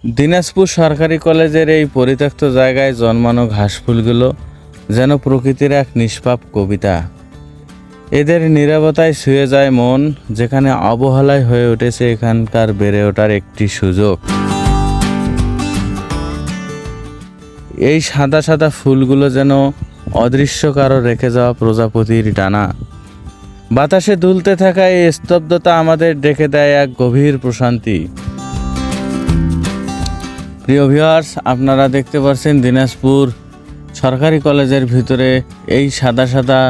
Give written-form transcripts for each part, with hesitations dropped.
দিনাজপুর সরকারি কলেজের এই পরিত্যক্ত জায়গায় জন্মানো ঘাসফুলগুলো যেন প্রকৃতির এক নিষ্পাপ কবিতা। এদের নীরবতায় ছুঁয়ে যায় মন, যেখানে অবহেলায় হয়ে উঠেছে এখানকার বেড়ে ওঠার একটি সুযোগ। এই সাদা সাদা ফুলগুলো যেন অদৃশ্য কারো রেখে যাওয়া প্রজাপতির ডানা। বাতাসে দুলতে থাকা এই স্তব্ধতা আমাদের ডেকে দেয় এক গভীর প্রশান্তি। প্রিয় ভিউয়ার্স, আপনারা দেখতে পাচ্ছেন দিনাজপুর সরকারি কলেজের ভিতরে এই সাদা সাদা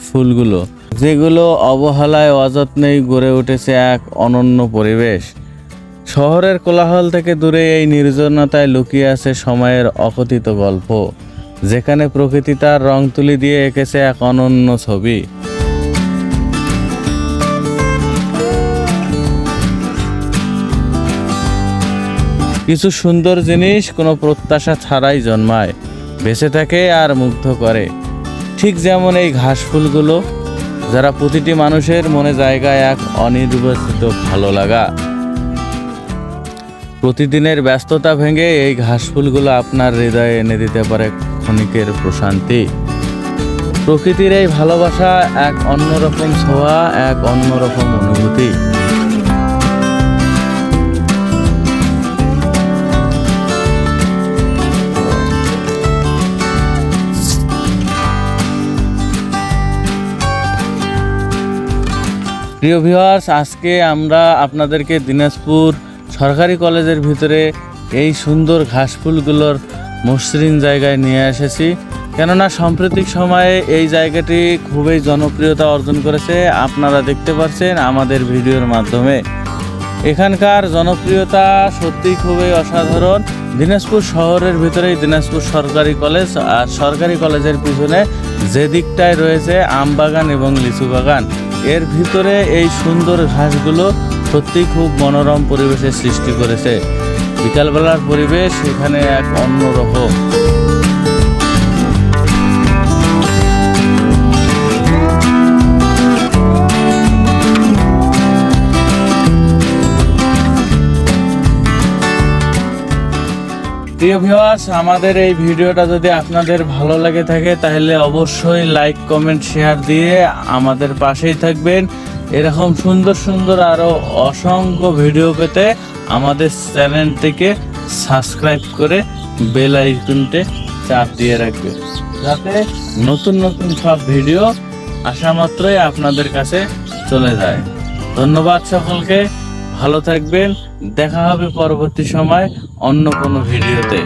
ফুলগুলো, যেগুলো অবহেলায় অযত্নেই গড়ে উঠেছে এক অনন্য পরিবেশ। শহরের কোলাহল থেকে দূরে এই নির্জনতায় লুকিয়ে আছে সময়ের অকথিত গল্প, যেখানে প্রকৃতি তার রং তুলি দিয়ে এঁকেছে এক অনন্য ছবি। কিছু সুন্দর জিনিস কোনো প্রত্যাশা ছাড়াই জন্মায়, বেঁচে থাকে আর মুগ্ধ করে। ঠিক যেমন এই ঘাস ফুলগুলো, যারা প্রতিটি মানুষের মনে জায়গায় এক অনির্বাচিত ভালো লাগা। প্রতিদিনের ব্যস্ততা ভেঙে এই ঘাসফুলগুলো আপনার হৃদয়ে এনে দিতে পারে ক্ষণিকের প্রশান্তি। প্রকৃতির এই ভালোবাসা এক অন্যরকম ছোঁয়া, এক অন্যরকম অনুভূতি। প্রিয় ভিউয়ার্স, আজকে আমরা আপনাদেরকে দিনাজপুর সরকারি কলেজের ভিতরে এই সুন্দর ঘাসফুলগুলোর মসৃণ জায়গায় নিয়ে এসেছি, কেননা সাম্প্রতিক সময়ে এই জায়গাটি খুবই জনপ্রিয়তা অর্জন করেছে। আপনারা দেখতে পাচ্ছেন আমাদের ভিডিওর মাধ্যমে। এখানকার জনপ্রিয়তা সত্যিই খুবই অসাধারণ। দিনাজপুর শহরের ভিতরেই দিনাজপুর সরকারি কলেজ, আর সরকারি কলেজের পিছনে যে দিকটায় রয়েছে আমবাগান এবং লিচু বাগান, এর ভিতরে এই সুন্দর ঘাসগুলো সত্যিই খুব মনোরম পরিবেশের সৃষ্টি করেছে। বিকালবেলার পরিবেশ এখানে এক অন্যরকম। প্রিয় ভিউয়ার্স, আমাদের এই ভিডিওটা যদি আপনাদের ভালো লাগে থাকে তাহলে অবশ্যই লাইক, কমেন্ট, শেয়ার দিয়ে আমাদের পাশেই থাকবেন। এরকম সুন্দর সুন্দর আরও অসংখ্য ভিডিও পেতে আমাদের চ্যানেলটিকে সাবস্ক্রাইব করে বেল আইকনটি চাপ দিয়ে রাখবেন, যাতে নতুন নতুন সব ভিডিও আসা মাত্রই আপনাদের কাছে চলে যায়। ধন্যবাদ সকলকে, ভালো থাকবেন। দেখা হবে পরবর্তী সময় অন্য কোনো ভিডিওতে।